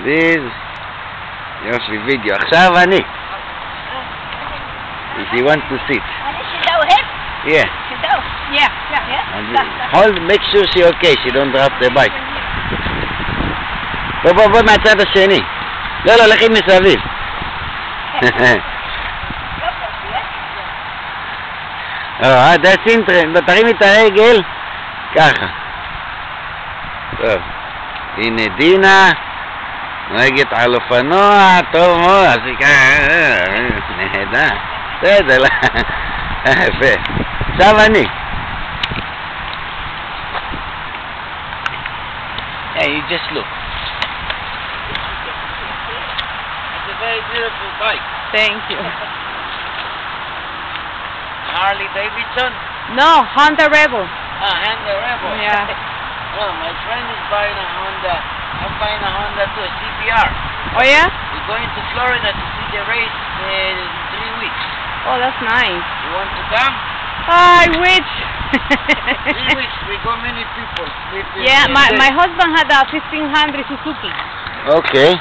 this. יופי, וידאו. עכשיו אני. If you want to sit. Yeah. Hold, make sure she's okay, she don't drop the bike. בוא מהצד השני. לא, לכי מסביב. that's interesting. תרימי את הרגל. ככה. טוב. הנה דינה. נוהגת על אופנוע. טוב מאוד. אז היא ככה. נהדר. בסדר. יפה. עכשיו אני. Yeah, you just look. It's a very beautiful bike. Thank you. Harley Davidson? No, Honda Rebel. Honda Rebel. Yeah. Well, my friend is buying a Honda. I'm buying a Honda too, a CBR. Oh yeah? We're going to Florida to see the race in 3 weeks. Oh, that's nice. You want to come? I wish. 3 weeks. We go many people. Yeah, my husband had a 1500 Suzuki. Okay.